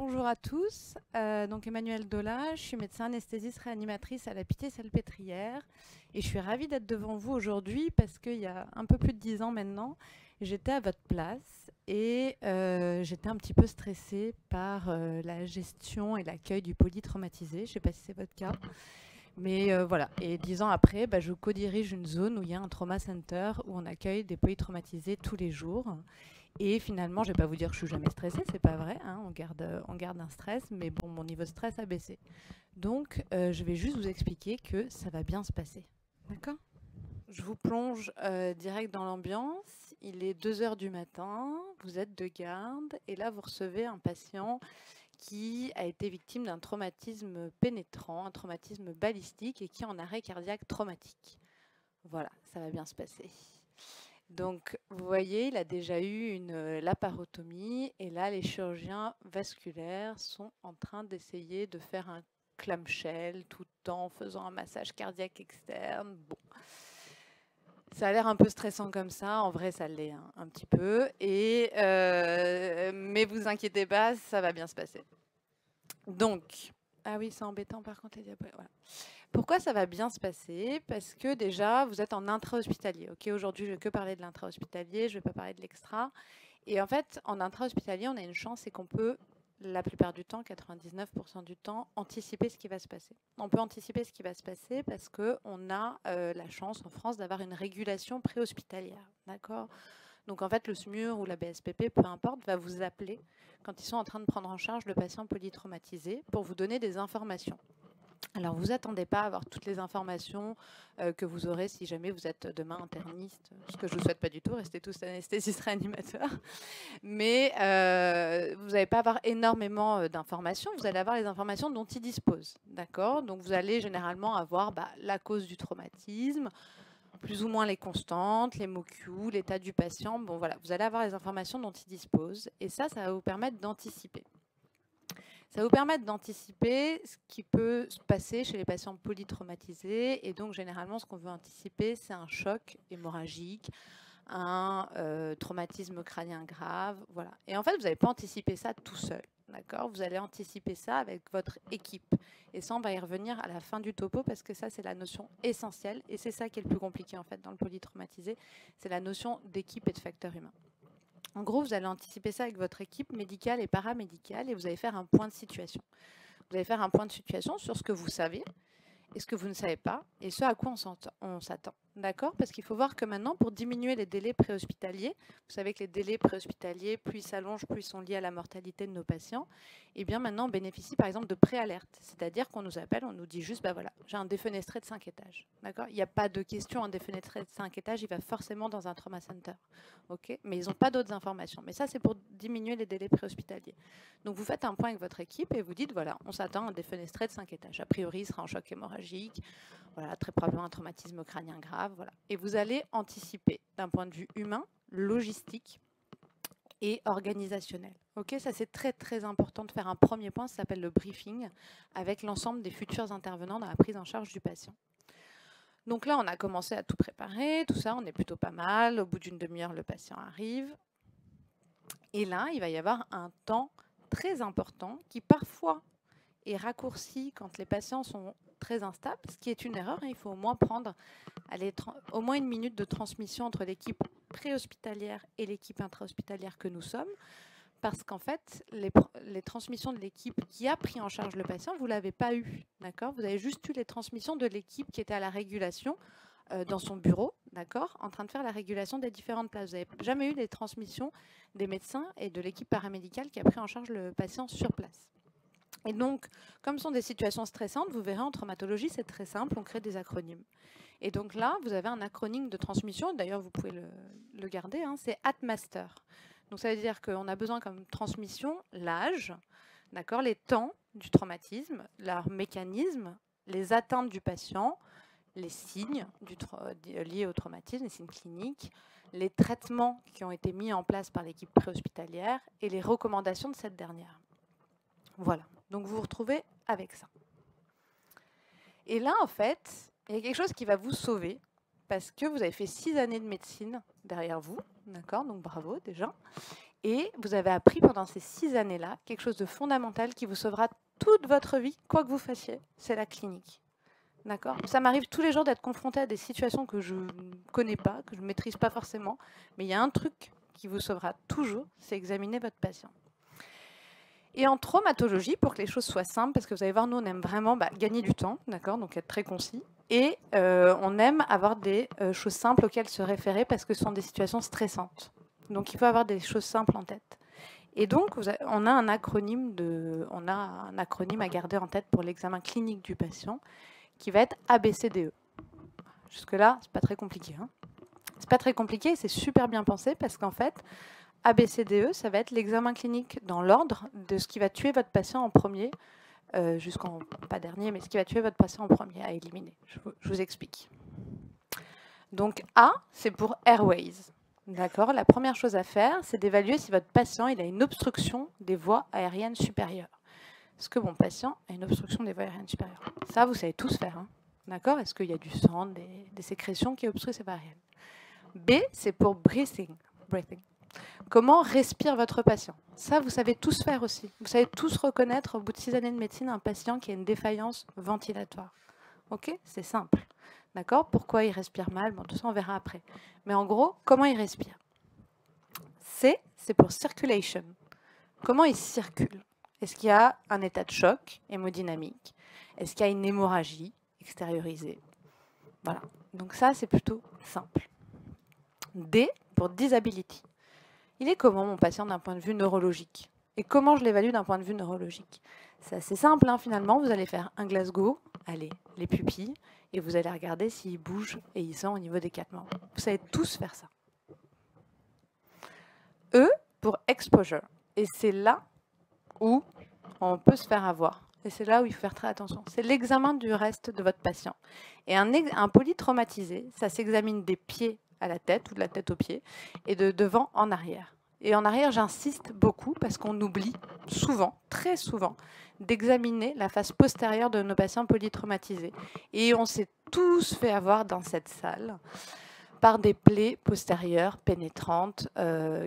Bonjour à tous, donc Emmanuelle Dola, je suis médecin anesthésiste réanimatrice à la Pitié-Salpêtrière et je suis ravie d'être devant vous aujourd'hui parce qu'il y a un peu plus de 10 ans maintenant, j'étais à votre place et j'étais un petit peu stressée par la gestion et l'accueil du polytraumatisé, je ne sais pas si c'est votre cas. Mais voilà, et 10 ans après, bah, je co-dirige une zone où il y a un trauma center où on accueille des polytraumatisés tous les jours. Et finalement, je ne vais pas vous dire que je suis jamais stressée, c'est pas vrai, hein, on garde un stress, mais bon, mon niveau de stress a baissé. Donc, je vais juste vous expliquer que ça va bien se passer. D'accord? Je vous plonge direct dans l'ambiance. Il est 2 heures du matin, vous êtes de garde, et là, vous recevez un patient qui a été victime d'un traumatisme pénétrant, un traumatisme balistique et qui est en arrêt cardiaque traumatique. Voilà, ça va bien se passer. Donc, vous voyez, il a déjà eu une laparotomie et là, les chirurgiens vasculaires sont en train d'essayer de faire un clamshell tout en faisant un massage cardiaque externe. Bon, ça a l'air un peu stressant comme ça. En vrai, ça l'est un petit peu. Mais vous inquiétez pas, ça va bien se passer. Donc, ah oui, c'est embêtant par contre les diapositives. Voilà. Pourquoi ça va bien se passer? Parce que déjà, vous êtes en intra-hospitalier. Ok, aujourd'hui, je ne vais que parler de l'intra-hospitalier, je ne vais pas parler de l'extra. Et en fait, en intra-hospitalier, on a une chance, c'est qu'on peut, la plupart du temps, 99% du temps, anticiper ce qui va se passer. On peut anticiper ce qui va se passer parce qu'on a la chance en France d'avoir une régulation préhospitalière. D'accord? Donc en fait, le SMUR ou la BSPP, peu importe, va vous appeler quand ils sont en train de prendre en charge le patient polytraumatisé pour vous donner des informations. Alors, vous attendez pas à avoir toutes les informations que vous aurez si jamais vous êtes demain interniste, ce que je ne vous souhaite pas du tout, restez tous anesthésistes réanimateurs. Mais vous n'allez pas avoir énormément d'informations, vous allez avoir les informations dont ils disposent. D'accord? Donc, vous allez généralement avoir la cause du traumatisme, plus ou moins les constantes, les MOQ, l'état du patient. Bon, voilà, vous allez avoir les informations dont ils disposent. Et ça va vous permettre d'anticiper. Ça va vous permettre d'anticiper ce qui peut se passer chez les patients polytraumatisés. Et donc, généralement, ce qu'on veut anticiper, c'est un choc hémorragique, un traumatisme crânien grave. Voilà. Et en fait, vous n'allez pas anticiper ça tout seul. D'accord? Vous allez anticiper ça avec votre équipe. Et ça, on va y revenir à la fin du topo parce que ça, c'est la notion essentielle. Et c'est ça qui est le plus compliqué, en fait, dans le polytraumatisé. C'est la notion d'équipe et de facteur humain. En gros, vous allez anticiper ça avec votre équipe médicale et paramédicale et vous allez faire un point de situation. Vous allez faire un point de situation sur ce que vous savez et ce que vous ne savez pas et ce à quoi on s'attend. D'accord? Parce qu'il faut voir que maintenant, pour diminuer les délais préhospitaliers, vous savez que les délais préhospitaliers, plus ils s'allongent, plus ils sont liés à la mortalité de nos patients, et bien maintenant, on bénéficie par exemple de préalerte. C'est-à-dire qu'on nous appelle, on nous dit juste, bah voilà, j'ai un défenestré de 5 étages. D'accord? Il n'y a pas de question, un défenestré de 5 étages, il va forcément dans un trauma center. Ok? Mais ils n'ont pas d'autres informations. Mais ça, c'est pour diminuer les délais préhospitaliers. Donc vous faites un point avec votre équipe et vous dites, voilà, on s'attend à un défenestré de 5 étages. A priori, il sera en choc hémorragique. Voilà, très probablement un traumatisme crânien grave. Voilà. Et vous allez anticiper d'un point de vue humain, logistique et organisationnel. Ok, ça c'est très très important de faire un premier point, ça s'appelle le briefing, avec l'ensemble des futurs intervenants dans la prise en charge du patient. Donc là, on a commencé à tout préparer, tout ça, on est plutôt pas mal. Au bout d'une demi-heure, le patient arrive. Et là, il va y avoir un temps très important qui parfois est raccourci quand les patients sont très instables, ce qui est une erreur. Il faut au moins prendre au moins 1 minute de transmission entre l'équipe préhospitalière et l'équipe intrahospitalière que nous sommes, parce qu'en fait, les transmissions de l'équipe qui a pris en charge le patient, vous ne l'avez pas eu. D'accord? Vous avez juste eu les transmissions de l'équipe qui était à la régulation dans son bureau, d'accord, en train de faire la régulation des différentes places. Vous n'avez jamais eu les transmissions des médecins et de l'équipe paramédicale qui a pris en charge le patient sur place. Et donc, comme ce sont des situations stressantes, vous verrez en traumatologie, c'est très simple, on crée des acronymes. Et donc là, vous avez un acronyme de transmission, d'ailleurs vous pouvez le garder, hein, c'est ATMASTER. Donc ça veut dire qu'on a besoin comme transmission l'âge, d'accord, les temps du traumatisme, leur mécanisme, les atteintes du patient, les signes liés au traumatisme, les signes cliniques, les traitements qui ont été mis en place par l'équipe préhospitalière et les recommandations de cette dernière. Voilà, donc vous vous retrouvez avec ça. Et là, en fait, il y a quelque chose qui va vous sauver parce que vous avez fait 6 années de médecine derrière vous, d'accord, donc bravo déjà. Et vous avez appris pendant ces 6 années-là quelque chose de fondamental qui vous sauvera toute votre vie, quoi que vous fassiez, c'est la clinique. D'accord ? Ça m'arrive tous les jours d'être confrontée à des situations que je ne connais pas, que je ne maîtrise pas forcément, mais il y a un truc qui vous sauvera toujours, c'est examiner votre patient. Et en traumatologie, pour que les choses soient simples, parce que vous allez voir, nous, on aime vraiment gagner du temps, d'accord, donc être très concis, et on aime avoir des choses simples auxquelles se référer parce que ce sont des situations stressantes. Donc il faut avoir des choses simples en tête. Et donc, on a un acronyme à garder en tête pour l'examen clinique du patient qui va être ABCDE. Jusque-là, c'est pas très compliqué. Hein. C'est pas très compliqué et c'est super bien pensé parce qu'en fait, ABCDE, ça va être l'examen clinique dans l'ordre de ce qui va tuer votre patient en premier, jusqu'en, pas dernier, mais ce qui va tuer votre patient en premier à éliminer. Je vous explique. Donc A, c'est pour Airways. D'accord. La première chose à faire, c'est d'évaluer si votre patient il a une obstruction des voies aériennes supérieures. Est-ce que mon patient a une obstruction des voies aériennes supérieures? Ça, vous savez tous faire. Hein. D'accord. Est-ce qu'il y a du sang, des sécrétions qui obstruent ces voies aériennes? B, c'est pour breathing. Comment respire votre patient? Ça, vous savez tous faire aussi. Vous savez tous reconnaître, au bout de 6 années de médecine, un patient qui a une défaillance ventilatoire. Ok? C'est simple. D'accord? Pourquoi il respire mal? Bon, tout ça, on verra après. Mais en gros, comment il respire? C, c'est pour circulation. Comment il circule? Est-ce qu'il y a un état de choc hémodynamique? Est-ce qu'il y a une hémorragie extériorisée? Voilà. Donc ça, c'est plutôt simple. D, pour disability. Il est comment mon patient d'un point de vue neurologique? Et comment je l'évalue d'un point de vue neurologique? C'est assez simple, hein, finalement. Vous allez faire un Glasgow, allez, les pupilles, et vous allez regarder s'il bouge et il sent au niveau des 4 membres. Vous savez tous faire ça. E, pour exposure. Et c'est là où on peut se faire avoir. Et c'est là où il faut faire très attention. C'est l'examen du reste de votre patient. Et un polytraumatisé, ça s'examine des pieds à la tête ou de la tête aux pieds et de devant en arrière. Et en arrière, j'insiste beaucoup parce qu'on oublie souvent, très souvent, d'examiner la face postérieure de nos patients polytraumatisés. Et on s'est tous fait avoir dans cette salle par des plaies postérieures pénétrantes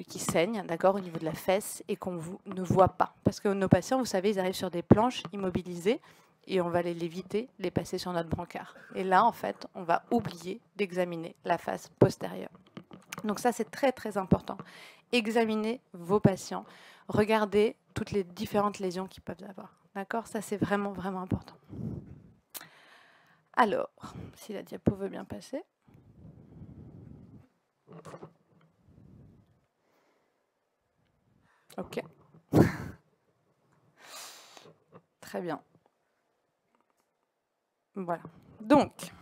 qui saignent, d'accord, au niveau de la fesse et qu'on ne voit pas. Parce que nos patients, vous savez, ils arrivent sur des planches immobilisées et on va les léviter, les passer sur notre brancard. Et là, en fait, on va oublier d'examiner la face postérieure. Donc ça, c'est très, très important. Examinez vos patients. Regardez toutes les différentes lésions qu'ils peuvent avoir. D'accord? Ça, c'est vraiment, vraiment important. Alors, si la diapo veut bien passer. Ok. Très bien. Voilà. Donc,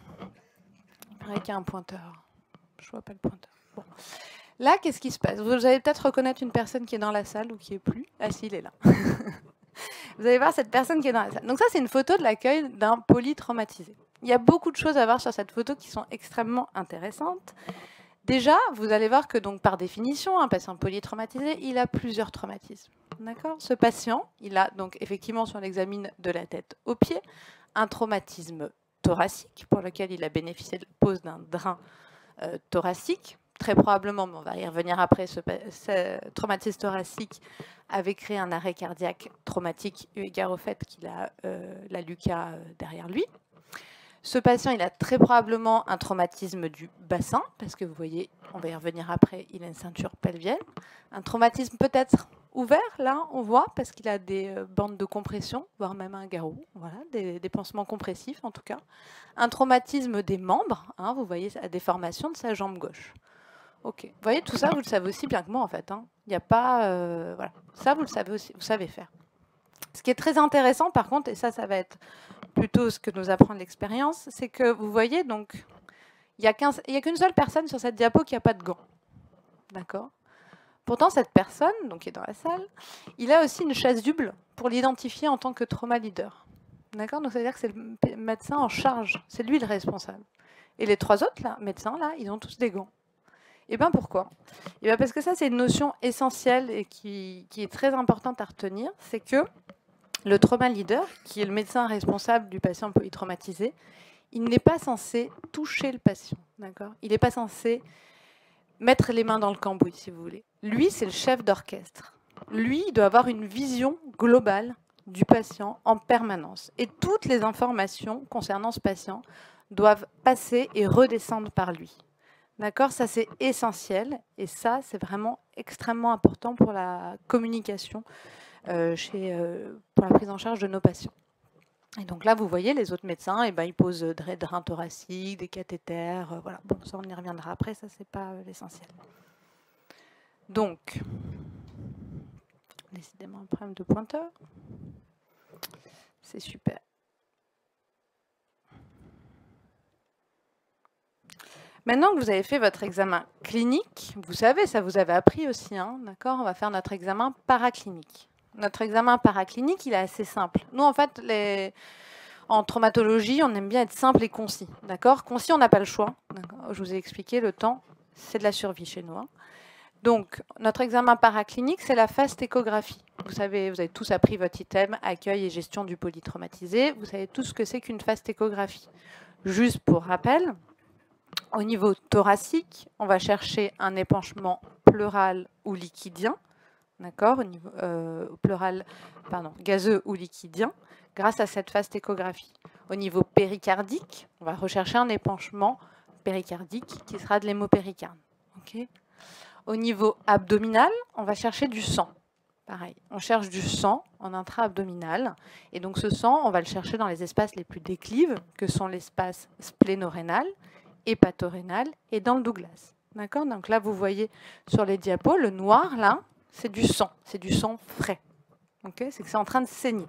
il paraît qu'il y a un pointeur. Je vois pas le pointeur. Bon. Là, qu'est-ce qui se passe? Vous allez peut-être reconnaître une personne qui est dans la salle ou qui est plus. Ah si, il est là. Vous allez voir cette personne qui est dans la salle. Donc ça, c'est une photo de l'accueil d'un polytraumatisé. Il y a beaucoup de choses à voir sur cette photo qui sont extrêmement intéressantes. Déjà, vous allez voir que donc par définition, un patient polytraumatisé, il a plusieurs traumatismes. D'accord? Ce patient, il a donc effectivement, si on l'examine de la tête aux pieds, un traumatisme thoracique pour lequel il a bénéficié de la pose d'un drain thoracique. Très probablement, mais on va y revenir après, ce traumatisme thoracique avait créé un arrêt cardiaque traumatique eu égard au fait qu'il a la LUCA derrière lui. Ce patient, il a très probablement un traumatisme du bassin, parce que vous voyez, on va y revenir après, il a une ceinture pelvienne. Un traumatisme peut-être ouvert, là, on voit, parce qu'il a des bandes de compression, voire même un garrot, voilà, des pansements compressifs en tout cas. Un traumatisme des membres, hein, vous voyez la déformation de sa jambe gauche. Ok, vous voyez, tout ça, vous le savez aussi bien que moi, en fait. Hein. Il n'y a pas... voilà, ça, vous le savez aussi, vous savez faire. Ce qui est très intéressant, par contre, et ça va être plutôt ce que nous apprend l'expérience, c'est que vous voyez, donc, il n'y a qu'une seule personne sur cette diapo qui n'a pas de gants. D'accord? Pourtant, cette personne, donc, qui est dans la salle, il a aussi une chasuble pour l'identifier en tant que trauma leader. D'accord? Donc, ça veut dire que c'est le médecin en charge. C'est lui le responsable. Et les 3 autres là, médecins, là, ils ont tous des gants. Et bien pourquoi? Et bien parce que ça, c'est une notion essentielle et qui est très importante à retenir, c'est que le trauma leader, qui est le médecin responsable du patient polytraumatisé, il n'est pas censé toucher le patient, d'accord? Il n'est pas censé mettre les mains dans le cambouis, si vous voulez. Lui, c'est le chef d'orchestre. Lui, il doit avoir une vision globale du patient en permanence. Et toutes les informations concernant ce patient doivent passer et redescendre par lui. D'accord? Ça, c'est essentiel. Et ça, c'est vraiment extrêmement important pour la communication, pour la prise en charge de nos patients. Et donc là, vous voyez, les autres médecins, ils posent des drains thoraciques, des cathéters. Voilà. Bon, ça, on y reviendra après. Ça, c'est pas l'essentiel. Donc, décidément un problème de pointeur. C'est super. Maintenant que vous avez fait votre examen clinique, vous savez, ça vous avez appris aussi, hein, d'accord? On va faire notre examen paraclinique. Notre examen paraclinique, il est assez simple. Nous, en fait, en traumatologie, on aime bien être simple et concis, d'accord? Concis, on n'a pas le choix. Je vous ai expliqué, le temps, c'est de la survie chez nous. Hein. Donc, notre examen paraclinique, c'est la fastéchographie. Vous avez tous appris votre item accueil et gestion du polytraumatisé. Vous savez tout ce que c'est qu'une fastéchographie. Juste pour rappel, au niveau thoracique, on va chercher un épanchement pleural ou liquidien, d'accord, au niveau pleural, gazeux ou liquidien, grâce à cette fastéchographie. Au niveau péricardique, on va rechercher un épanchement péricardique qui sera de l'hémopéricarde. Okay. Au niveau abdominal, on va chercher du sang. Pareil, on cherche du sang en intra-abdominal. Et donc ce sang, on va le chercher dans les espaces les plus déclives, que sont l'espace splénorénal, hépatorénal et dans le Douglas. D'accord? Donc là, vous voyez sur les diapos, le noir, là, c'est du sang frais. Okay? C'est que c'est en train de saigner.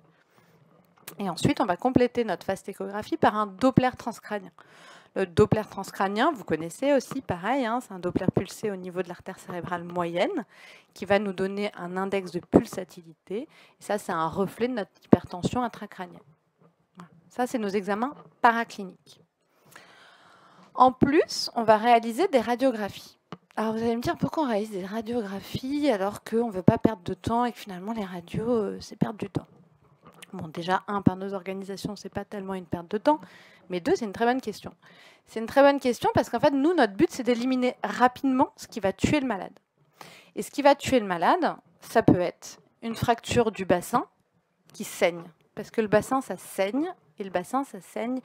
Et ensuite, on va compléter notre fastéchographie par un Doppler transcrânien. Le Doppler transcrânien, vous connaissez aussi, pareil, hein, c'est un Doppler pulsé au niveau de l'artère cérébrale moyenne qui va nous donner un index de pulsatilité. Et ça, c'est un reflet de notre hypertension intracrânienne. Voilà. Ça, c'est nos examens paracliniques. En plus, on va réaliser des radiographies. Alors, vous allez me dire, pourquoi on réalise des radiographies alors qu'on ne veut pas perdre de temps et que finalement, les radios, c'est perdre du temps? Bon, déjà, par nos organisations, ce n'est pas tellement une perte de temps. Mais deux, c'est une très bonne question. C'est une très bonne question parce qu'en fait, nous, notre but, c'est d'éliminer rapidement ce qui va tuer le malade. Et ce qui va tuer le malade, ça peut être une fracture du bassin qui saigne. Parce que le bassin, ça saigne. Et le bassin, ça saigne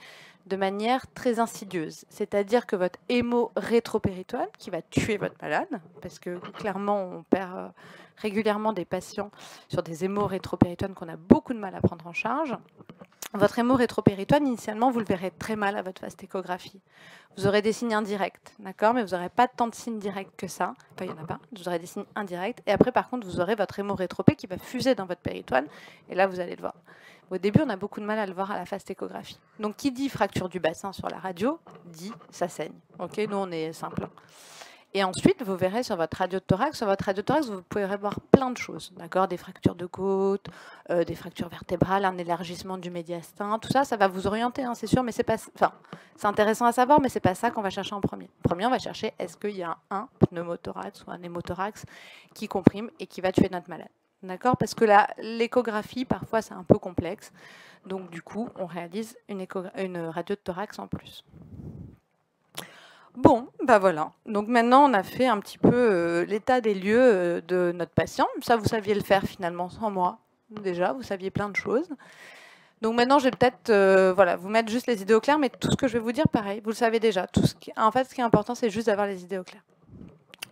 de manière très insidieuse. C'est-à-dire que votre hémo-rétropéritoine, qui va tuer votre malade, parce que clairement, on perd régulièrement des patients sur des hémo-rétropéritoines qu'on a beaucoup de mal à prendre en charge. Votre hémo-rétropéritoine, initialement, vous le verrez très mal à votre fastéchographie. Vous aurez des signes indirects, d'accord, mais vous n'aurez pas tant de signes directs que ça. Enfin, il n'y en a pas. Vous aurez des signes indirects. Et après, par contre, vous aurez votre hémo-rétropé qui va fuser dans votre péritoine. Et là, vous allez le voir. Au début, on a beaucoup de mal à le voir à la fastéchographie. Donc, qui dit fracture du bassin sur la radio, dit ça saigne. Ok, nous, on est simple. Et ensuite, vous verrez sur votre radiothorax, vous pouvez voir plein de choses, d'accord, des fractures de côte, des fractures vertébrales, un élargissement du médiastin, tout ça, ça va vous orienter, hein, c'est sûr, mais c'est pas, enfin, c'est intéressant à savoir, mais c'est pas ça qu'on va chercher en premier. En premier, on va chercher est-ce qu'il y a un pneumothorax ou un hémothorax qui comprime et qui va tuer notre malade, d'accord, parce que l'échographie, parfois, c'est un peu complexe, donc du coup, on réalise une radio de thorax en plus. Bon, bah voilà. Donc maintenant, on a fait un petit peu l'état des lieux de notre patient. Ça, vous saviez le faire finalement sans moi. Déjà, vous saviez plein de choses. Donc maintenant, je vais peut-être vous mettre juste les idées au clair, mais tout ce que je vais vous dire, pareil, vous le savez déjà. En fait, ce qui est important, c'est juste d'avoir les idées au clair.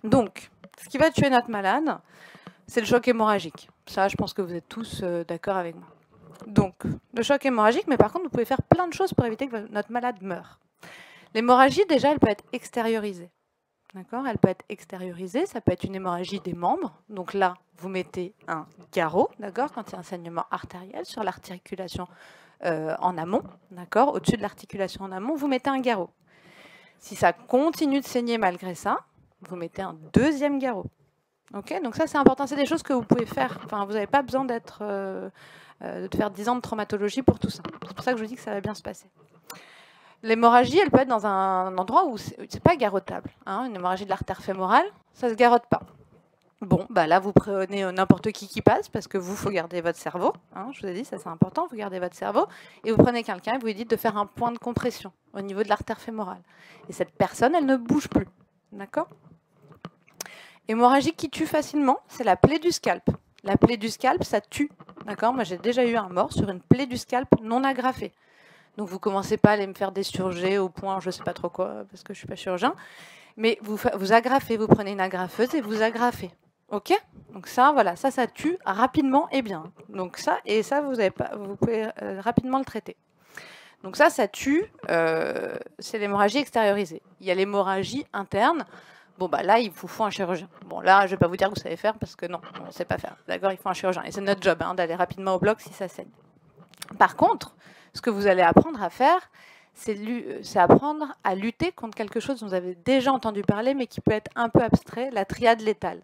Donc, ce qui va tuer notre malade, c'est le choc hémorragique. Ça, je pense que vous êtes tous d'accord avec moi. Donc, le choc hémorragique, mais par contre, vous pouvez faire plein de choses pour éviter que notre malade meure. L'hémorragie, déjà, elle peut être extériorisée. D'accord ? Elle peut être extériorisée, ça peut être une hémorragie des membres. Donc là, vous mettez un garrot, d'accord, quand il y a un saignement artériel sur l'articulation en amont, d'accord, au-dessus de l'articulation en amont, vous mettez un garrot. Si ça continue de saigner malgré ça, vous mettez un deuxième garrot. Ok ? Donc ça, c'est important. C'est des choses que vous pouvez faire. Enfin, vous n'avez pas besoin de faire 10 ans de traumatologie pour tout ça. C'est pour ça que je vous dis que ça va bien se passer. L'hémorragie, elle peut être dans un endroit où c'est pas garrottable. Hein. Une hémorragie de l'artère fémorale, ça se garrotte pas. Bon, bah là, vous prenez n'importe qui passe, parce que vous, faut garder votre cerveau. Hein, je vous ai dit, ça c'est important, vous gardez votre cerveau. Et vous prenez quelqu'un et vous lui dites de faire un point de compression au niveau de l'artère fémorale. Et cette personne, elle ne bouge plus. D'accord ? Hémorragie qui tue facilement, c'est la plaie du scalp. La plaie du scalp, ça tue. D'accord? Moi, j'ai déjà eu un mort sur une plaie du scalp non agrafée. Donc, vous commencez pas à aller me faire des surgés au point, je sais pas trop quoi, parce que je suis pas chirurgien. Mais vous agrafez, vous prenez une agrafeuse et vous agrafez. OK? Donc ça, voilà, ça tue rapidement et bien. Donc ça, et ça, vous pouvez rapidement le traiter. Donc ça tue, c'est l'hémorragie extériorisée. Il y a l'hémorragie interne. Bon, bah là, il vous faut un chirurgien. Bon, là, je vais pas vous dire que vous savez faire parce que non, on ne sait pas faire. D'accord, il faut un chirurgien. Et c'est notre job d'aller rapidement au bloc si ça saigne. Par contre, ce que vous allez apprendre à faire, c'est apprendre à lutter contre quelque chose dont vous avez déjà entendu parler, mais qui peut être un peu abstrait, la triade létale.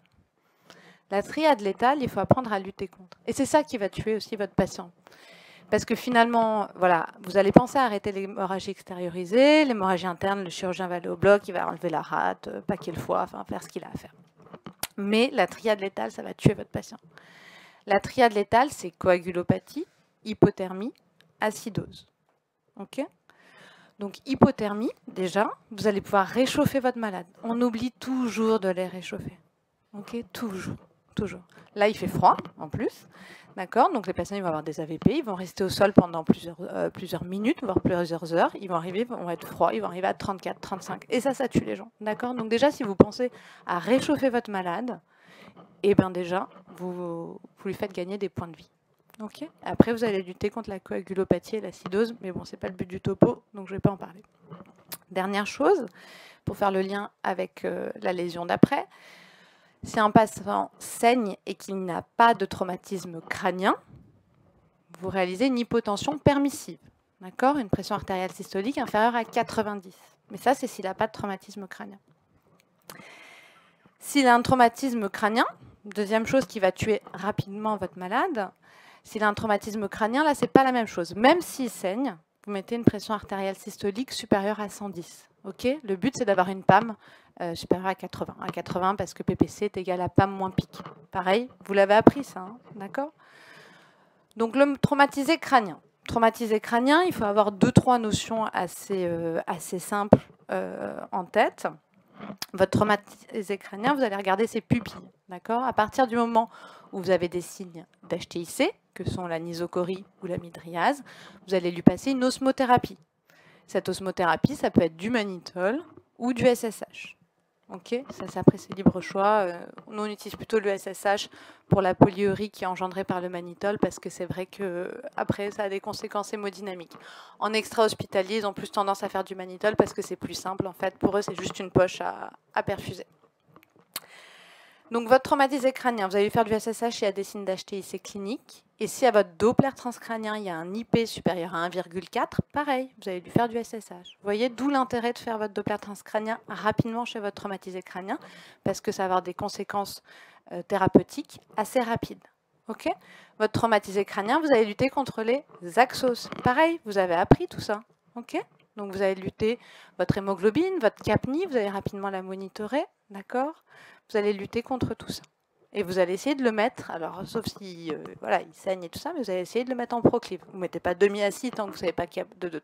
La triade létale, il faut apprendre à lutter contre. Et c'est ça qui va tuer aussi votre patient. Parce que finalement, voilà, vous allez penser à arrêter l'hémorragie extériorisée, l'hémorragie interne, le chirurgien va aller au bloc, il va enlever la rate, paquer le foie, enfin faire ce qu'il a à faire. Mais la triade létale, ça va tuer votre patient. La triade létale, c'est coagulopathie, hypothermie, acidose. Ok? Donc hypothermie, déjà, vous allez pouvoir réchauffer votre malade. On oublie toujours de les réchauffer. Ok? Toujours, toujours. Là, il fait froid, en plus. D'accord? Donc les patients ils vont avoir des AVP, ils vont rester au sol pendant plusieurs minutes, voire plusieurs heures. Ils vont être froids, ils vont arriver à 34, 35. Et ça tue les gens. D'accord? Donc déjà, si vous pensez à réchauffer votre malade, et bien déjà, vous lui faites gagner des points de vie. Okay. Après, vous allez lutter contre la coagulopathie et l'acidose, mais bon, c'est pas le but du topo, donc je ne vais pas en parler. Dernière chose, pour faire le lien avec la lésion d'après, si un patient saigne et qu'il n'a pas de traumatisme crânien, vous réalisez une hypotension permissive, d'accord? Une pression artérielle systolique inférieure à 90. Mais ça, c'est s'il n'a pas de traumatisme crânien. S'il a un traumatisme crânien, deuxième chose qui va tuer rapidement votre malade, s'il a un traumatisme crânien, là, ce n'est pas la même chose. Même s'il saigne, vous mettez une pression artérielle systolique supérieure à 110. Okay, le but, c'est d'avoir une PAM supérieure à 80. À 80 parce que PPC est égal à PAM moins pic. Pareil, vous l'avez appris ça, hein, d'accord? Donc le traumatisé crânien. Traumatisé crânien, il faut avoir 2-3 notions assez simples en tête. Votre traumatisé crânien, vous allez regarder ses pupilles. D'accord? À partir du moment où vous avez des signes d'HTIC, que sont la nisocorie ou la midriase, vous allez lui passer une osmothérapie. Cette osmothérapie, ça peut être du mannitol ou du SSH. Okay, ça après, c'est libre choix. Nous, on utilise plutôt le SSH pour la polyurie qui est engendrée par le mannitol parce que c'est vrai que après, ça a des conséquences hémodynamiques. En extra-hospitalier, ils ont plus tendance à faire du mannitol parce que c'est plus simple. En fait, pour eux, c'est juste une poche à perfuser. Donc, votre traumatisé crânien, vous allez lui faire du SSH, il y a des signes d'HTIC clinique. Et si à votre Doppler transcrânien, il y a un IP supérieur à 1,4, pareil, vous allez lui faire du SSH. Vous voyez, d'où l'intérêt de faire votre Doppler transcrânien rapidement chez votre traumatisé crânien, parce que ça va avoir des conséquences thérapeutiques assez rapides. Okay, votre traumatisé crânien, vous allez lutter contre les axos. Pareil, vous avez appris tout ça. Okay, donc vous allez lutter votre hémoglobine, votre capni, vous allez rapidement la monitorer, d'accord? Vous allez lutter contre tout ça. Et vous allez essayer de le mettre, alors sauf si voilà, il saigne et tout ça, mais vous allez essayer de le mettre en proclive. Vous ne mettez pas demi-acide tant que vous ne savez pas qu'il y a de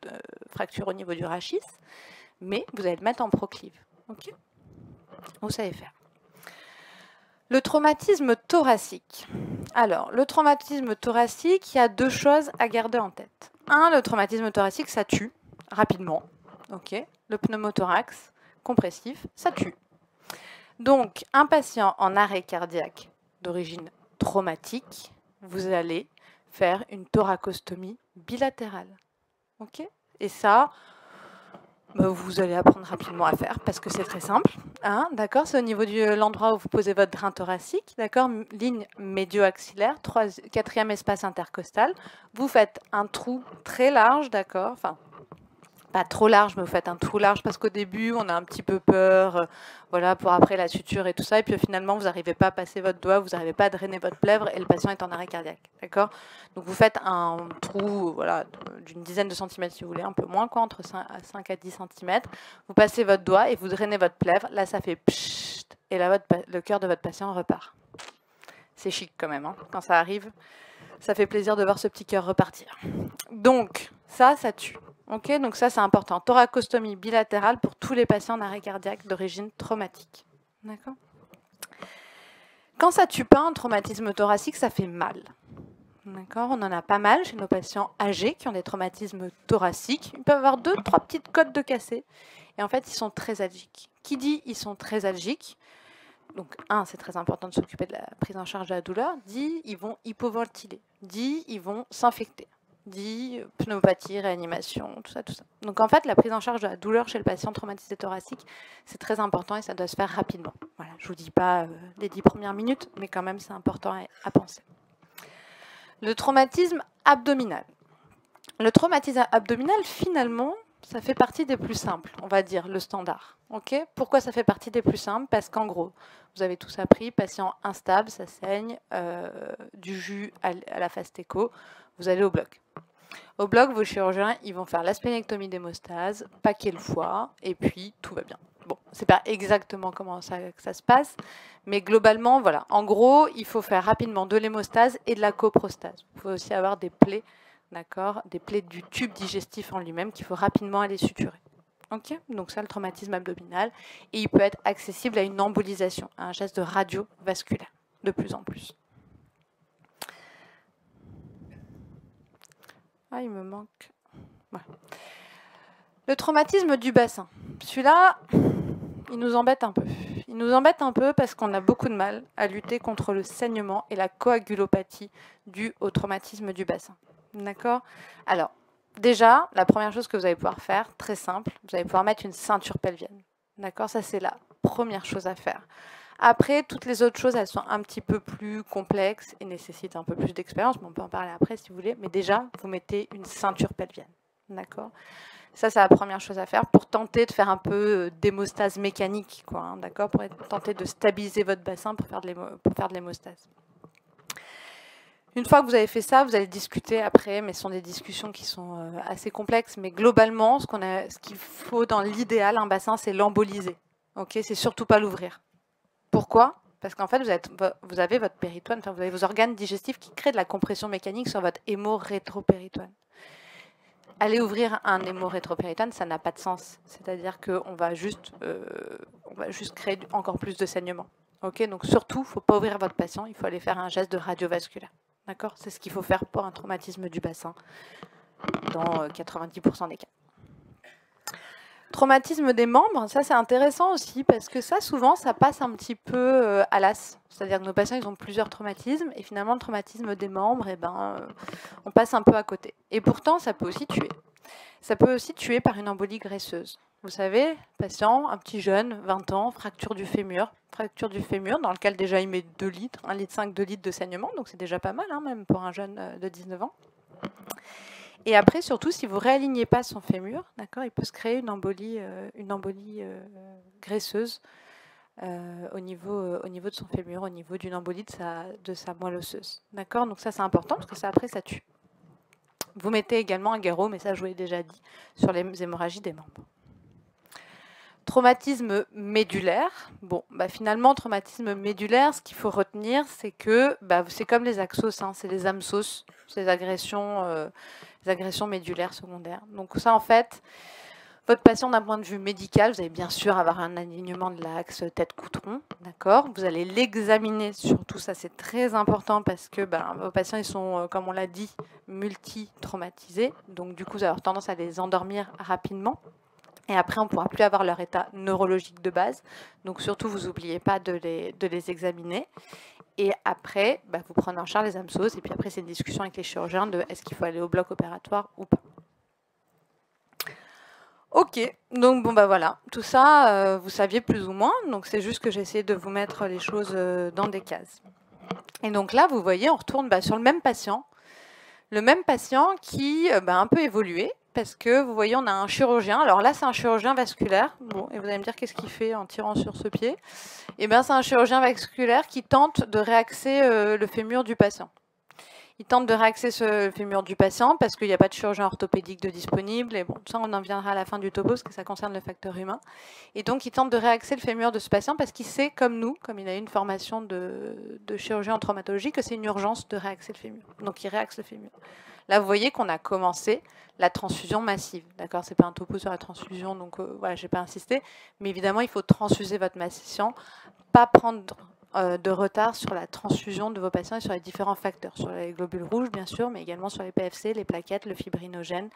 fracture au niveau du rachis, mais vous allez le mettre en proclive. Okay, vous savez faire. Le traumatisme thoracique. Alors, le traumatisme thoracique, il y a 2 choses à garder en tête. Le traumatisme thoracique, ça tue rapidement. Okay, le pneumothorax compressif, ça tue. Donc, un patient en arrêt cardiaque d'origine traumatique, vous allez faire une thoracostomie bilatérale. Okay, et ça, vous allez apprendre rapidement à faire parce que c'est très simple. Hein, d'accord, c'est au niveau de l'endroit où vous posez votre drain thoracique. D'accord, ligne médio-axillaire, 4e espace intercostal. Vous faites un trou très large, d'accord, enfin, pas trop large, mais vous faites un trou large parce qu'au début, on a un petit peu peur, voilà, pour après la suture et tout ça. Et puis finalement, vous n'arrivez pas à passer votre doigt, vous n'arrivez pas à drainer votre plèvre et le patient est en arrêt cardiaque. D'accord? Donc vous faites un trou voilà, d'une dizaine de centimètres si vous voulez, un peu moins, quoi, entre 5 à 10 centimètres. Vous passez votre doigt et vous drainez votre plèvre. Là, ça fait pshht, et là, le cœur de votre patient repart. C'est chic quand même, hein, quand ça arrive. Ça fait plaisir de voir ce petit cœur repartir. Donc, ça tue. Okay, donc ça, c'est important. Thoracostomie bilatérale pour tous les patients d'arrêt cardiaque d'origine traumatique. D'accord ? Quand ça tue pas, un traumatisme thoracique, ça fait mal. D'accord, on en a pas mal chez nos patients âgés qui ont des traumatismes thoraciques. Ils peuvent avoir 2-3 petites côtes de cassé. Et en fait, ils sont très algiques. Qui dit ils sont très algiques? Donc, c'est très important de s'occuper de la prise en charge de la douleur. Dit, ils vont hypoventiler. Dit, ils vont s'infecter. Dit, pneumopathie, réanimation, tout ça, tout ça. Donc, en fait, la prise en charge de la douleur chez le patient traumatisé thoracique, c'est très important et ça doit se faire rapidement. Voilà, je ne vous dis pas les 10 premières minutes, mais quand même, c'est important à penser. Le traumatisme abdominal. Le traumatisme abdominal, finalement, ça fait partie des plus simples, on va dire, le standard. Okay, pourquoi ça fait partie des plus simples? Parce qu'en gros, vous avez tous appris, patient instable, ça saigne, du jus à la fastéco, vous allez au bloc. Au bloc, vos chirurgiens, ils vont faire la splénectomie d'hémostase, paquer le foie, et puis tout va bien. Bon, c'est pas exactement comment ça se passe, mais globalement, voilà. En gros, il faut faire rapidement de l'hémostase et de la coprostase. Il faut aussi avoir des plaies, d'accord, des plaies du tube digestif en lui-même qu'il faut rapidement aller suturer. Ok, donc ça, le traumatisme abdominal, et il peut être accessible à une embolisation, à un geste de radiovasculaire, de plus en plus. Il me manque. Voilà. Le traumatisme du bassin. Celui-là, il nous embête un peu. Il nous embête un peu parce qu'on a beaucoup de mal à lutter contre le saignement et la coagulopathie due au traumatisme du bassin. D'accord? Alors, déjà, la première chose que vous allez pouvoir faire, très simple, vous allez pouvoir mettre une ceinture pelvienne. D'accord? Ça, c'est la première chose à faire. Après, toutes les autres choses, elles sont un petit peu plus complexes et nécessitent un peu plus d'expérience, mais on peut en parler après si vous voulez. Mais déjà, vous mettez une ceinture pelvienne. D'accord? Ça, c'est la première chose à faire pour tenter de faire un peu d'hémostase mécanique, quoi, hein, d'accord? Pour tenter de stabiliser votre bassin pour faire de l'hémostase. Une fois que vous avez fait ça, vous allez discuter après, mais ce sont des discussions qui sont assez complexes. Mais globalement, ce qu'il faut dans l'idéal, un bassin, c'est l'emboliser. Okay, c'est surtout pas l'ouvrir. Pourquoi? Parce qu'en fait, vous avez votre péritoine, enfin, vous avez vos organes digestifs qui créent de la compression mécanique sur votre hémo-rétropéritoine. Aller ouvrir un hémo-rétropéritoine, ça n'a pas de sens. C'est-à-dire qu'on va juste créer encore plus de saignement. Okay, donc surtout, il ne faut pas ouvrir votre patient, il faut aller faire un geste de radiovasculaire. D'accord? C'est ce qu'il faut faire pour un traumatisme du bassin dans 90% des cas. Traumatisme des membres, ça c'est intéressant aussi parce que ça souvent ça passe un petit peu à l'as. C'est-à-dire que nos patients ils ont plusieurs traumatismes et finalement le traumatisme des membres, on passe un peu à côté. Et pourtant ça peut aussi tuer. Ça peut aussi tuer par une embolie graisseuse. Vous savez, patient, un petit jeune, 20 ans, fracture du fémur dans lequel déjà il met 2 litres, 1,5 litre, 2 litres de saignement, donc c'est déjà pas mal hein, même pour un jeune de 19 ans. Et après, surtout, si vous ne réalignez pas son fémur, d'accord, il peut se créer une embolie graisseuse au niveau de son fémur, au niveau d'une embolie de sa moelle osseuse. D'accord? Donc ça, c'est important parce que ça, après, ça tue. Vous mettez également un guéro, mais ça, je vous l'ai déjà dit, sur les hémorragies des membres. Traumatisme médulaire. Bon, finalement, traumatisme médulaire, ce qu'il faut retenir, c'est que c'est comme les axos, hein, c'est les AMSOS, c'est les agressions médulaires secondaires. Donc ça, en fait, votre patient, d'un point de vue médical, vous allez bien sûr avoir un alignement de l'axe tête-cou-tronc, d'accord? Vous allez l'examiner, surtout ça, c'est très important parce que vos patients, ils sont, comme on l'a dit, multi-traumatisés. Donc du coup, vous allez avoir tendance à les endormir rapidement. Et après, on ne pourra plus avoir leur état neurologique de base. Donc surtout, vous n'oubliez pas de les examiner. Et après, vous prenez en charge les AMSOS. Et puis après, c'est une discussion avec les chirurgiens de est-ce qu'il faut aller au bloc opératoire ou pas. Ok, donc voilà. Tout ça, vous saviez plus ou moins. Donc c'est juste que j'ai essayé de vous mettre les choses dans des cases. Et donc là, vous voyez, on retourne sur le même patient. Le même patient qui a un peu évolué. Parce que vous voyez, on a un chirurgien. Alors là, c'est un chirurgien vasculaire. Bon, et vous allez me dire qu'est-ce qu'il fait en tirant sur ce pied. Eh bien, c'est un chirurgien vasculaire qui tente de réaxer le fémur du patient. Il tente de réaxer ce fémur du patient parce qu'il n'y a pas de chirurgien orthopédique de disponible. Et bon, ça, on en viendra à la fin du topo parce que ça concerne le facteur humain. Et donc, il tente de réaxer le fémur de ce patient parce qu'il sait, comme nous, comme il a eu une formation de chirurgien en traumatologie, que c'est une urgence de réaxer le fémur. Donc, il réaxe le fémur. Là, vous voyez qu'on a commencé la transfusion massive. D'accord, c'est pas un topo sur la transfusion, donc voilà, je n'ai pas insisté. Mais évidemment, il faut transfuser votre patient, pas prendre de retard sur la transfusion de vos patients et sur les différents facteurs, sur les globules rouges bien sûr, mais également sur les PFC, les plaquettes, le fibrinogène,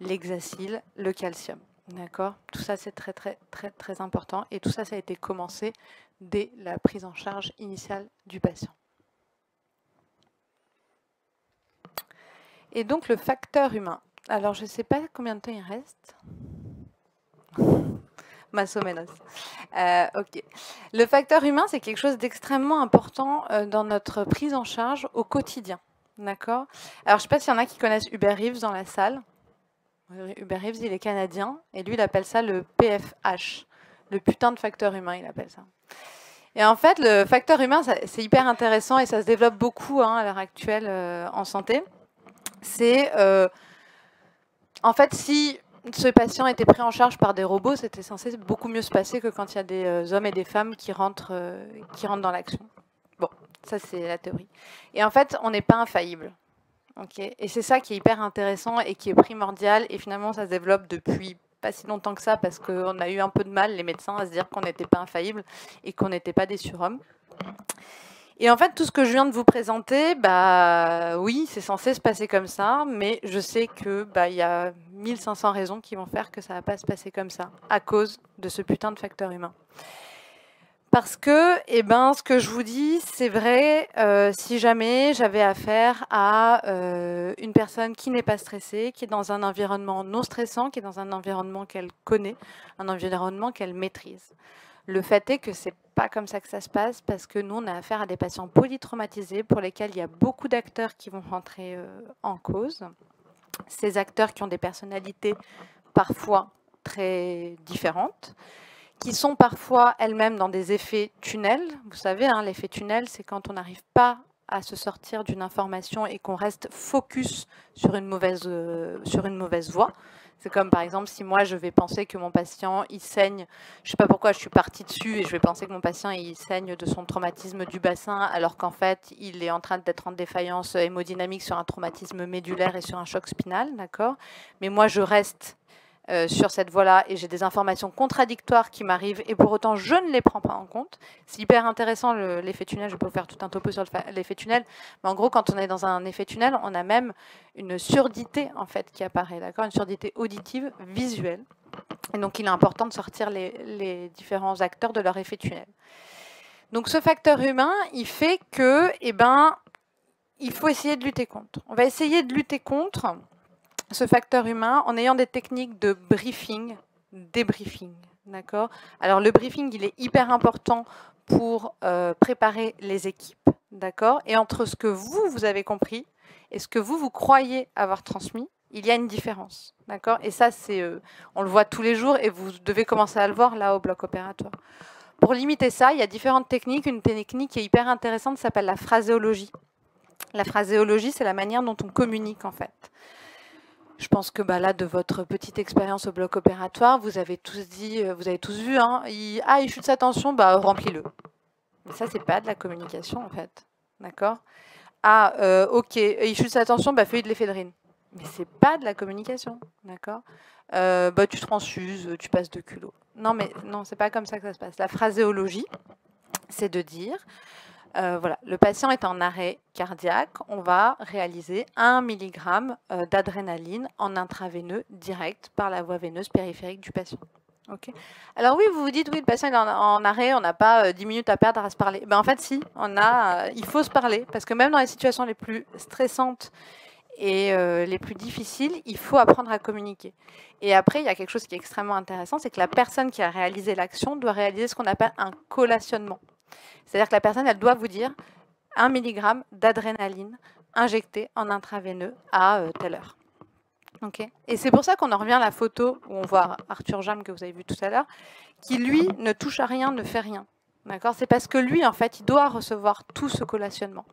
l'hexacyle, le calcium. D'accord? Tout ça, c'est très, très, très, très important. Et tout ça, ça a été commencé dès la prise en charge initiale du patient. Et donc, le facteur humain. Alors, je ne sais pas combien de temps il reste. Más o menos. Ok. Le facteur humain, c'est quelque chose d'extrêmement important dans notre prise en charge au quotidien. D'accord? Alors, je ne sais pas s'il y en a qui connaissent Hubert Reeves dans la salle. Hubert Reeves, il est canadien, et lui, il appelle ça le PFH, le putain de facteur humain, il appelle ça. Et en fait, le facteur humain, c'est hyper intéressant et ça se développe beaucoup à l'heure actuelle en santé. C'est, en fait, si ce patient était pris en charge par des robots, c'était censé beaucoup mieux se passer que quand il y a des hommes et des femmes qui rentrent dans l'action. Bon, ça c'est la théorie. Et en fait, on n'est pas infaillible. Okay. Et c'est ça qui est hyper intéressant et qui est primordial. Et finalement, ça se développe depuis pas si longtemps que ça parce qu'on a eu un peu de mal, les médecins, à se dire qu'on n'était pas infaillible et qu'on n'était pas des surhommes. Et en fait, tout ce que je viens de vous présenter, bah oui, c'est censé se passer comme ça, mais je sais que bah, y a 1500 raisons qui vont faire que ça ne va pas se passer comme ça à cause de ce putain de facteur humain. Parce que, eh ben, ce que je vous dis, c'est vrai, si jamais j'avais affaire à une personne qui n'est pas stressée, qui est dans un environnement non stressant, qui est dans un environnement qu'elle connaît, un environnement qu'elle maîtrise. Le fait est que c'est pas comme ça que ça se passe, parce que nous, on a affaire à des patients polytraumatisés pour lesquels il y a beaucoup d'acteurs qui vont rentrer en cause. Ces acteurs qui ont des personnalités parfois très différentes, qui sont parfois elles-mêmes dans des effets tunnels. Vous savez, hein, l'effet tunnel, c'est quand on n'arrive pas à se sortir d'une information et qu'on reste focus sur une mauvaise voie. C'est comme par exemple si moi je vais penser que mon patient il saigne, je ne sais pas pourquoi je suis partie dessus et je vais penser que mon patient il saigne de son traumatisme du bassin alors qu'en fait il est en train d'être en défaillance hémodynamique sur un traumatisme médulaire et sur un choc spinal, d'accord? Mais moi je reste sur cette voie-là et j'ai des informations contradictoires qui m'arrivent et pour autant je ne les prends pas en compte. C'est hyper intéressant l'effet tunnel, je peux vous faire tout un topo sur l'effet tunnel, mais en gros quand on est dans un effet tunnel, on a même une surdité en fait qui apparaît, d'accord, une surdité auditive, visuelle. Et donc il est important de sortir les différents acteurs de leur effet tunnel. Donc ce facteur humain, il fait que, eh ben, il faut essayer de lutter contre. On va essayer de lutter contre ce facteur humain en ayant des techniques de briefing, débriefing. D'accord ? Alors le briefing, il est hyper important pour préparer les équipes. D'accord ? Et entre ce que vous avez compris et ce que vous croyez avoir transmis, il y a une différence. D'accord ? Et ça, on le voit tous les jours et vous devez commencer à le voir là au bloc opératoire. Pour limiter ça, il y a différentes techniques. Une technique qui est hyper intéressante s'appelle la phraséologie. La phraséologie, c'est la manière dont on communique en fait. Je pense que là, de votre petite expérience au bloc opératoire, vous avez tous dit, vous avez tous vu, hein, il chute sa tension, remplis-le. Mais ça, c'est pas de la communication en fait, d'accord ? Ok, il chute sa tension, feuille de l'éphédrine. Mais c'est pas de la communication, d'accord ? Tu transfuses, tu passes de culot. Non, mais non, c'est pas comme ça que ça se passe. La phraséologie, c'est de dire. Voilà, le patient est en arrêt cardiaque, on va réaliser 1 mg d'adrénaline en intraveineux direct par la voie veineuse périphérique du patient. Okay. Alors oui, vous vous dites, oui, le patient est en arrêt, on n'a pas 10 minutes à perdre à se parler. En fait, si, il faut se parler, parce que même dans les situations les plus stressantes et les plus difficiles, il faut apprendre à communiquer. Et après, il y a quelque chose qui est extrêmement intéressant, c'est que la personne qui a réalisé l'action doit réaliser ce qu'on appelle un collationnement. C'est-à-dire que la personne, elle doit vous dire 1 mg d'adrénaline injectée en intraveineux à telle heure. Okay. Et c'est pour ça qu'on en revient à la photo où on voit Arthur Jam, que vous avez vu tout à l'heure, qui, lui, ne touche à rien, ne fait rien. D'accord ? C'est parce que lui, en fait, il doit recevoir tout ce collationnement.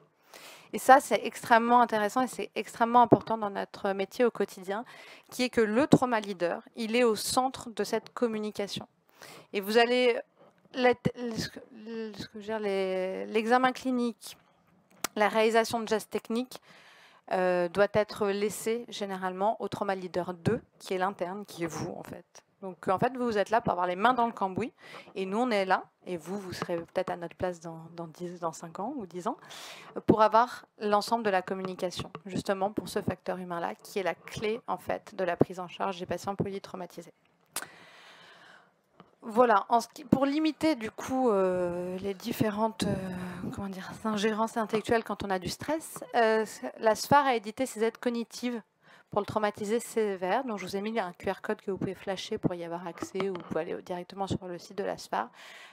Et ça, c'est extrêmement intéressant et c'est extrêmement important dans notre métier au quotidien, qui est que le trauma leader, il est au centre de cette communication. Et vous allez... L'examen clinique, la réalisation de gestes techniques doit être laissée généralement au trauma leader 2, qui est l'interne, qui est vous en fait. Donc en fait, vous êtes là pour avoir les mains dans le cambouis, et nous, on est là, et vous serez peut-être à notre place dans 5 ans ou 10 ans, pour avoir l'ensemble de la communication, justement pour ce facteur humain-là, qui est la clé en fait de la prise en charge des patients polytraumatisés. Voilà, pour limiter du coup les différentes ingérences intellectuelles quand on a du stress, la SFAR a édité ses aides cognitives pour le traumatisé sévère. Donc je vous ai mis un QR code que vous pouvez flasher pour y avoir accès, ou vous pouvez aller directement sur le site de la SFAR.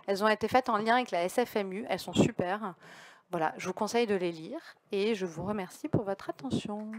Elles ont été faites en lien avec la SFMU, elles sont super. Voilà, je vous conseille de les lire et je vous remercie pour votre attention.